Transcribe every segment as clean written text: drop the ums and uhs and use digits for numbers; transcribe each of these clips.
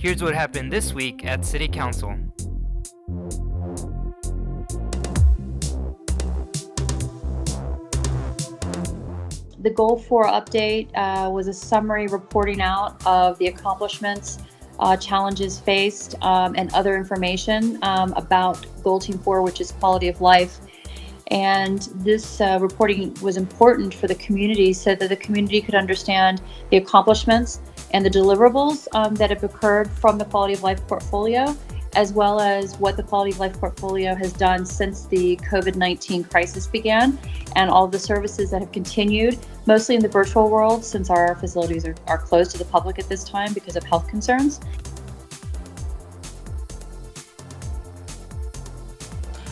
Here's what happened this week at City Council. The Goal 4 update was a summary reporting out of the accomplishments, challenges faced, and other information about Goal Team 4, which is quality of life. And this reporting was important for the community so that the community could understand the accomplishments and the deliverables that have occurred from the quality of life portfolio, as well as what the quality of life portfolio has done since the COVID-19 crisis began, and all the services that have continued, mostly in the virtual world, since our facilities are closed to the public at this time because of health concerns.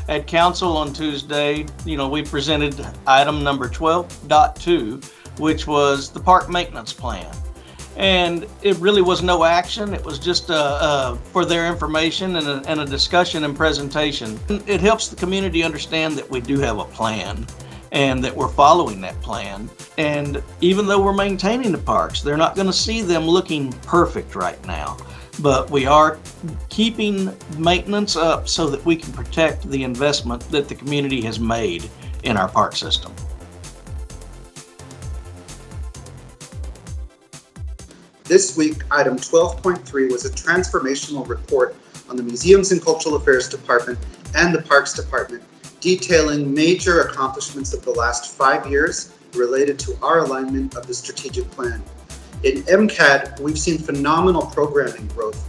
At council on Tuesday, we presented item number 12.2, which was the park maintenance plan. And it really was no action. It was just for their information and a discussion and presentation. It helps the community understand that we do have a plan and that we're following that plan. And even though we're maintaining the parks, they're not going to see them looking perfect right now. But we are keeping maintenance up so that we can protect the investment that the community has made in our park system. This week, item 12.3 was a transformational report on the Museums and Cultural Affairs Department and the Parks Department, detailing major accomplishments of the last 5 years related to our alignment of the strategic plan. In MCAD, we've seen phenomenal programming growth,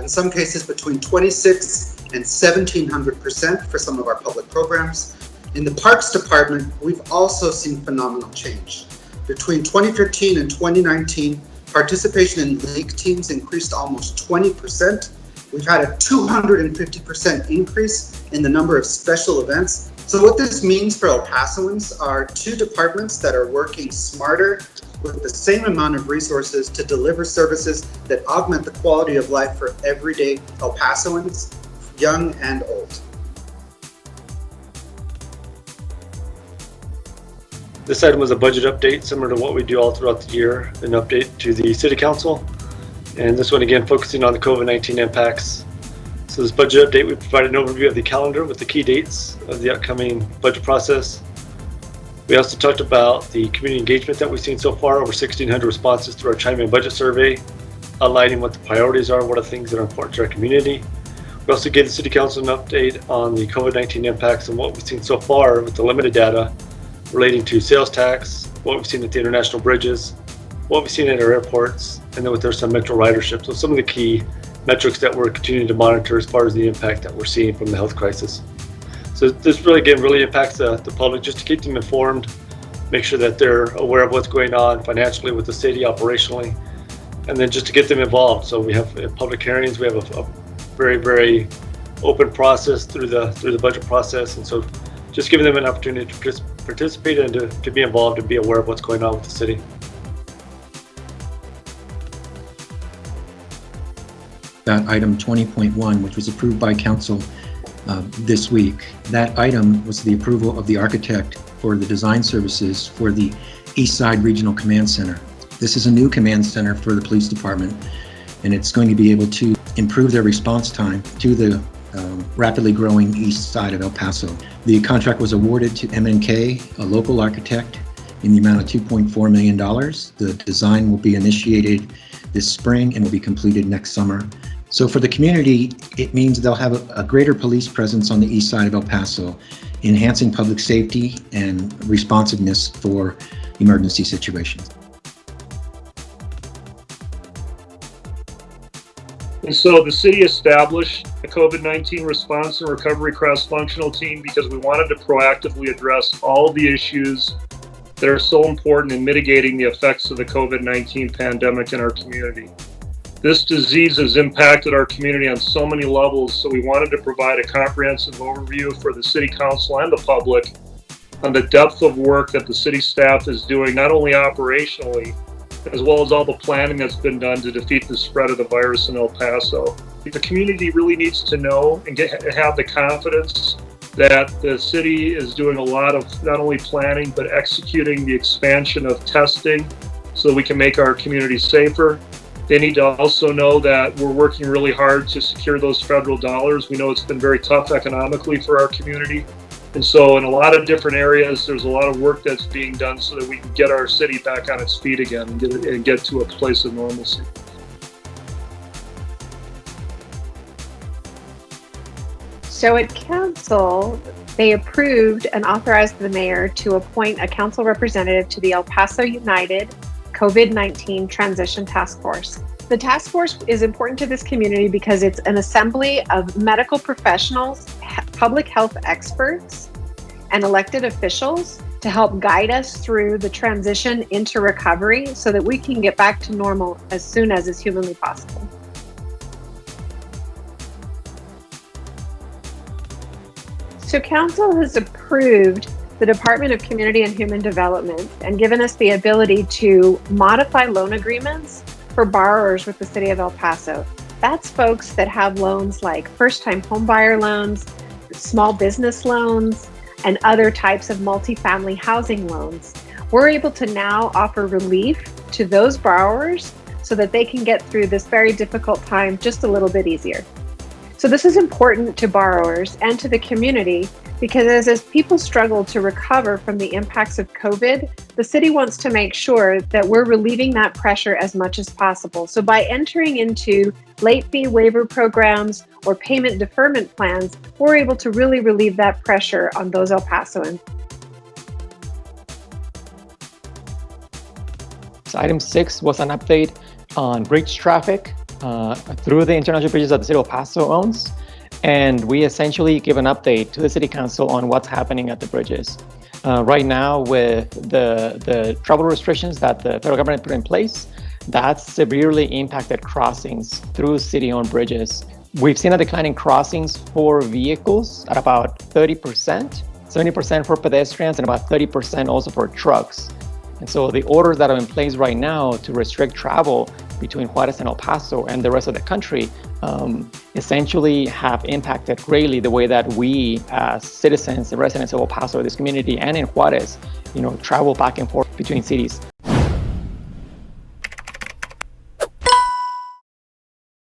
in some cases between 26 and 1,700% for some of our public programs. In the Parks Department, we've also seen phenomenal change. Between 2015 and 2019, participation in league teams increased almost 20%. We've had a 250% increase in the number of special events. So what this means for El Pasoans are two departments that are working smarter with the same amount of resources to deliver services that augment the quality of life for everyday El Pasoans, young and old. This item was a budget update similar to what we do all throughout the year, an update to the City Council. And this one again focusing on the COVID-19 impacts. So this budget update, we provided an overview of the calendar with the key dates of the upcoming budget process. We also talked about the community engagement that we've seen so far, over 1,600 responses through our Chime In Budget Survey, outlining what the priorities are, what are things that are important to our community. We also gave the City Council an update on the COVID-19 impacts and what we've seen so far with the limited data relating to sales tax, what we've seen at the international bridges, what we've seen at our airports, and then with there's some metro ridership. So some of the key metrics that we're continuing to monitor as far as the impact that we're seeing from the health crisis. So this really, again, really impacts the public, just to keep them informed, make sure that they're aware of what's going on financially with the city, operationally, and then just to get them involved. So we have public hearings, we have a very, very open process through the budget process, and so just giving them an opportunity to participate and to be involved and be aware of what's going on with the city. That item 20.1, which was approved by council this week. That item was the approval of the architect for the design services for the East Side Regional Command Center. This is a new command center for the police department, and it's going to be able to improve their response time to the rapidly growing east side of El Paso. The contract was awarded to MNK, a local architect, in the amount of $2.4 million. The design will be initiated this spring and will be completed next summer. So for the community, it means they'll have a greater police presence on the east side of El Paso, enhancing public safety and responsiveness for emergency situations. And so the city established a COVID-19 response and recovery cross-functional team because we wanted to proactively address all the issues that are so important in mitigating the effects of the COVID-19 pandemic in our community. This disease has impacted our community on so many levels, so we wanted to provide a comprehensive overview for the City Council and the public on the depth of work that the city staff is doing, not only operationally, as well as all the planning that's been done to defeat the spread of the virus in El Paso. The community really needs to know and have the confidence that the city is doing a lot of not only planning, but executing the expansion of testing so we can make our community safer. They need to also know that we're working really hard to secure those federal dollars. We know it's been very tough economically for our community. And so in a lot of different areas, there's a lot of work that's being done so that we can get our city back on its feet again and get to a place of normalcy. So at council, they approved and authorized the mayor to appoint a council representative to the El Paso United COVID-19 Transition Task Force. The task force is important to this community because it's an assembly of medical professionals, public health experts, and elected officials to help guide us through the transition into recovery so that we can get back to normal as soon as is humanly possible. So council has approved the Department of Community and Human Development and given us the ability to modify loan agreements for borrowers with the city of El Paso. That's folks that have loans like first-time homebuyer loans, small business loans, and other types of multifamily housing loans. We're able to now offer relief to those borrowers so that they can get through this very difficult time just a little bit easier. So this is important to borrowers and to the community because as people struggle to recover from the impacts of COVID, the city wants to make sure that we're relieving that pressure as much as possible. So by entering into late fee waiver programs or payment deferment plans, we're able to really relieve that pressure on those El Pasoans. So item 6 was an update on bridge traffic through the international bridges that the city of El Paso owns. And we essentially give an update to the city council on what's happening at the bridges. Right now, with the travel restrictions that the federal government put in place, that's severely impacted crossings through city-owned bridges. We've seen a decline in crossings for vehicles at about 30%, 70% for pedestrians, and about 30% also for trucks. And so the orders that are in place right now to restrict travel between Juarez and El Paso and the rest of the country essentially have impacted greatly the way that we as citizens and residents of El Paso, this community, and in Juarez, travel back and forth between cities.